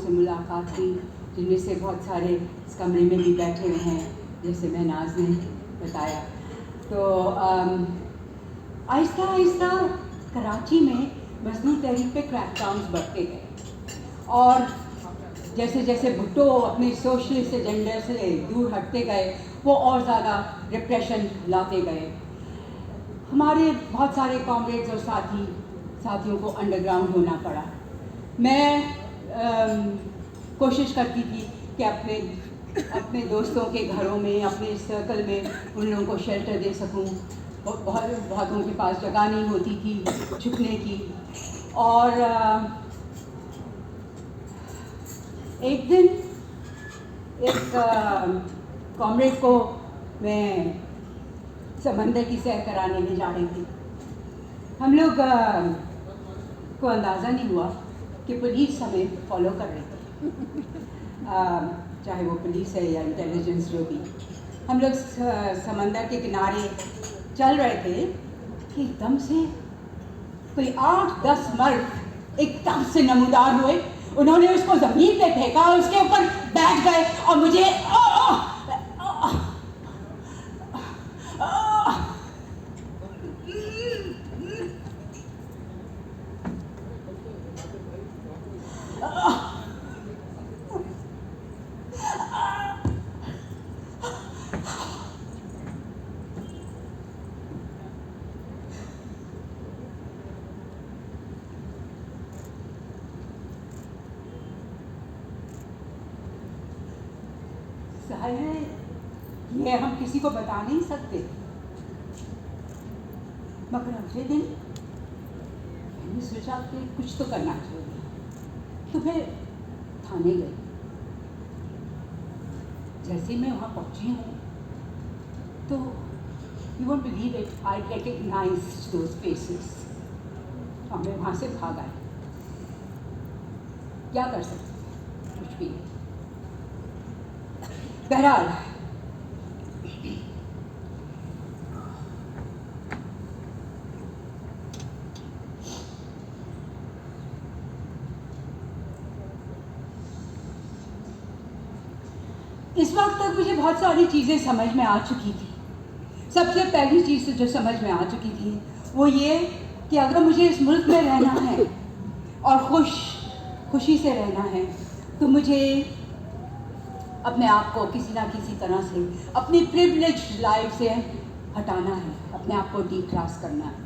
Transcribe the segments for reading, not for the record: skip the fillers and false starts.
से मुलाकात हुई, जिनमें से बहुत सारे इस कमरे में भी बैठे हुए हैं, जैसे महनाज ने बताया। तो आहिस्ता आहिस्ता कराची में मजदूर तहरीक पे क्रैकडाउन्स बढ़ते गए और जैसे जैसे भुट्टो अपने सोशलिस्ट एजेंडे से दूर हटते गए, वो और ज़्यादा रिप्रेशन लाते गए। हमारे बहुत सारे कॉमरेड्स और साथियों को अंडरग्राउंड होना पड़ा। मैं कोशिश करती थी कि अपने दोस्तों के घरों में, अपने सर्कल में उन लोगों को शेल्टर दे सकूं। बहुतों के पास जगह नहीं होती थी छुपने की। और एक दिन एक कॉमरेड को मैं समंदर की सैर कराने ले जा रही थी। हम लोग को अंदाज़ा नहीं हुआ कि पुलिस हमें फॉलो कर रही थी, चाहे वो पुलिस है या इंटेलिजेंस, जो भी। हम लोग समंदर के किनारे चल रहे थे कि एकदम से कोई 8-10 मर्द एकदम से नमूदार हुए। उन्होंने उसको ज़मीन पे फेंका, उसके ऊपर बैठ गए और मुझे ये हम किसी को बता नहीं सकते। मगर अगले दिन मैंने सोचा कि कुछ तो करना चाहिए, तो मैं थाने गई। जैसे मैं वहाँ पहुँची हूँ तो you won't believe it, I recognised those faces और मैं वहाँ से भाग आई। क्या कर सकते, कुछ भी। बहरहाल इस वक्त तक मुझे बहुत सारी चीज़ें समझ में आ चुकी थी। सबसे पहली चीज़ जो समझ में आ चुकी थी वो ये कि अगर मुझे इस मुल्क में रहना है और खुशी से रहना है, तो मुझे अपने आप को किसी ना किसी तरह से अपनी प्रिविलेज्ड लाइफ से हटाना है, अपने आप को डी क्लास करना है।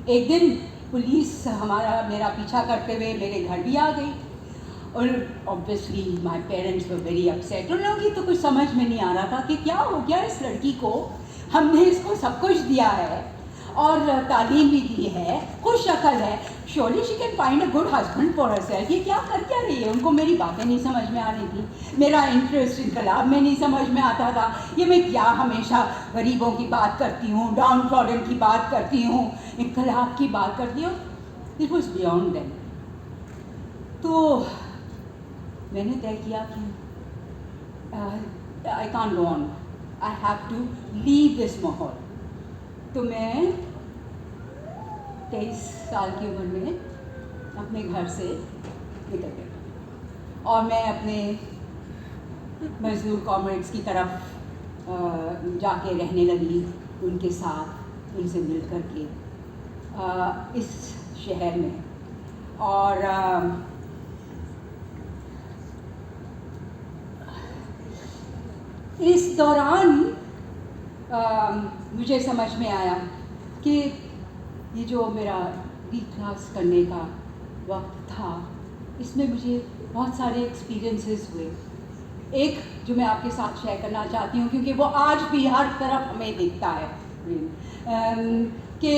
एक दिन पुलिस मेरा पीछा करते हुए मेरे घर भी आ गई और obviously my parents were very upset. उन लोगों की तो कुछ समझ में नहीं आ रहा था कि क्या हो गया इस लड़की को। हमने इसको सब कुछ दिया है और तालीम भी दी है, खुश शक्ल है, surely she can find a good husband for herself. ये क्या कर क्या रही है? उनको मेरी बातें नहीं समझ में आ रही थी, मेरा इंटरेस्ट इनकलाब में नहीं समझ में आता था। ये मैं क्या हमेशा गरीबों की बात करती हूँ, डाउन ट्रॉडन की बात करती हूँ, इनकलाब की बात करती हूँ। It was beyond them. तो मैंने तय किया कि I can't go on, I have to leave this माहौल। तो मैं 23 साल की उम्र में अपने घर से निकल गई और मैं अपने मजदूर कॉमरेड्स की तरफ जाके रहने लगी, उनके साथ, उनसे मिल कर के इस शहर में। और इस दौरान मुझे समझ में आया कि ये जो मेरा डी क्लास करने का वक्त था, इसमें मुझे बहुत सारे एक्सपीरियंसेस हुए। एक जो मैं आपके साथ शेयर करना चाहती हूँ, क्योंकि वो आज भी हर तरफ हमें दिखता है, कि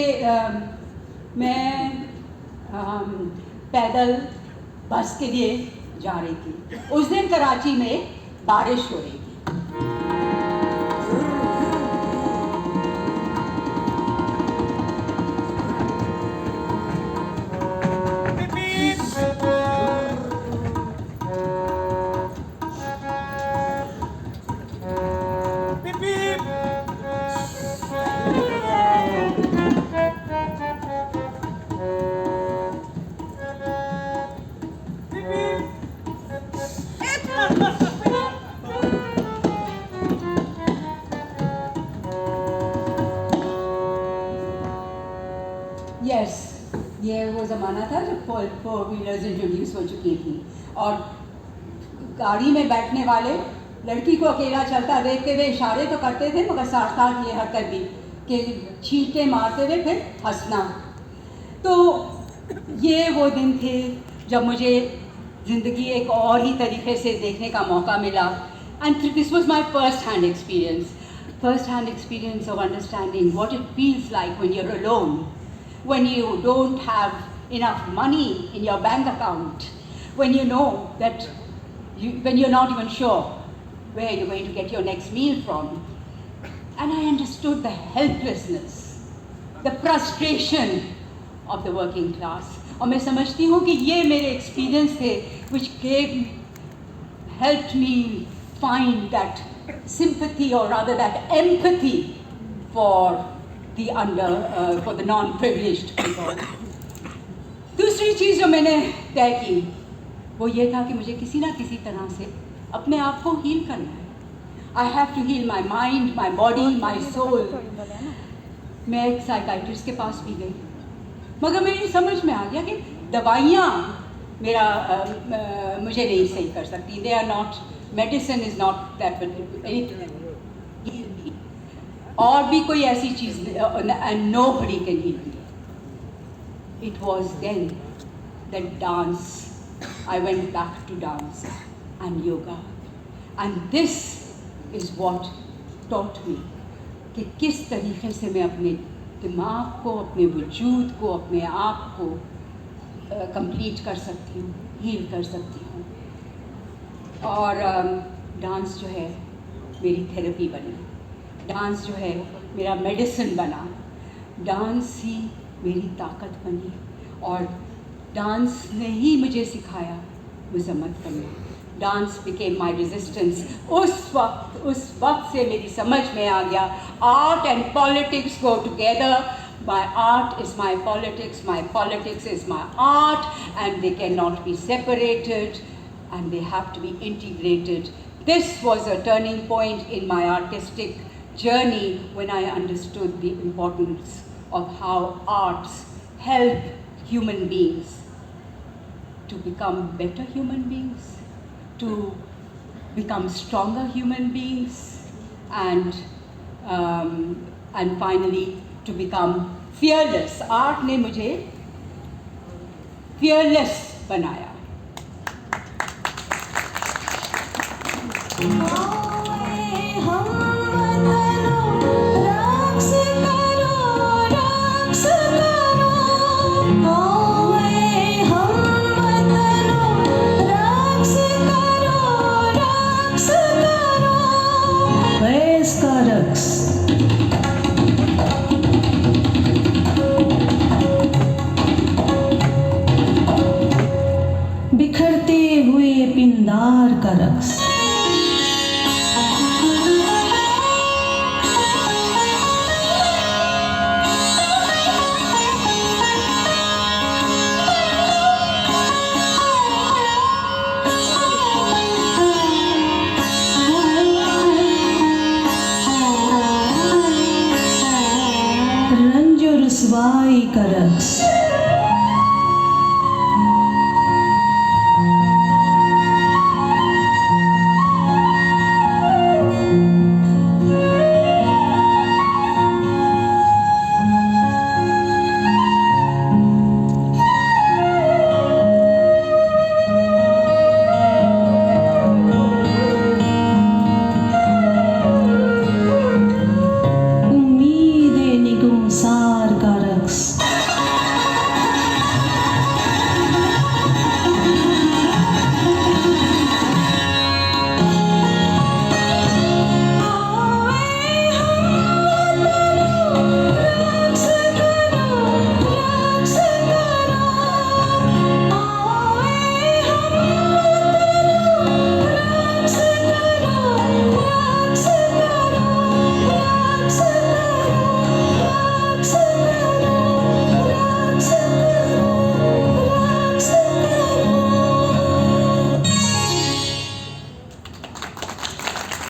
मैं पैदल बस के लिए जा रही थी। उस दिन कराची में बारिश हो रही थी। ज़माना था जब फोर व्हीलर्स इंट्रोड्यूस हो चुकी थी, और गाड़ी में बैठने वाले लड़की को अकेला चलता देखते हुए इशारे तो करते थे, मगर साथ साथ ये हरकत भी कि छींटे मारते हुए फिर हंसना। तो ये वो दिन थे जब मुझे ज़िंदगी एक और ही तरीके से देखने का मौका मिला। And this was my first hand experience of understanding what it feels like when you're alone, when you don't have enough money in your bank account, when you know that when you're not even sure where you're going to get your next meal from. And I understood the helplessness, the frustration of the working class. और मैं समझती हूँ कि ये मेरे experience थे which helped me find that sympathy, or rather that empathy for the non-privileged people. दूसरी चीज़ जो मैंने तय की वो ये था कि मुझे किसी ना किसी तरह से अपने आप को हील करना है। I have to heal my mind, my body, my soul. मैं एक साइकाइट्रिस्ट के पास भी गई, मगर मेरी समझ में आ गया कि दवाइयाँ मुझे नहीं सही कर सकती। They are not, medicine is not that anything. और भी कोई ऐसी चीज़, and nobody can heal me. It was then that I went back to dance and yoga, and this is what taught me कि किस तरीके से मैं अपने दिमाग को, अपने वजूद को, अपने आप को कंप्लीट कर सकती हूँ, हील कर सकती हूँ। और डांस जो है मेरी थेरेपी बनी, डांस जो है मेरा मेडिसिन बना, डांस ही मेरी ताकत बनी, और डांस ने ही मुझे सिखाया मुज़म्मत करना। Dance became my resistance. उस वक्त से मेरी समझ में आ गया, art and politics go together. My art is my politics is my art, and they cannot be separated, and they have to be integrated. This was a turning point in my artistic journey when I understood the importance of how arts help human beings to become better human beings, to become stronger human beings, and finally to become fearless. Art ने मुझे fearless बनाया। बिखरते हुए पिंदार का रक्स, रंज रुसवाई का रक्स,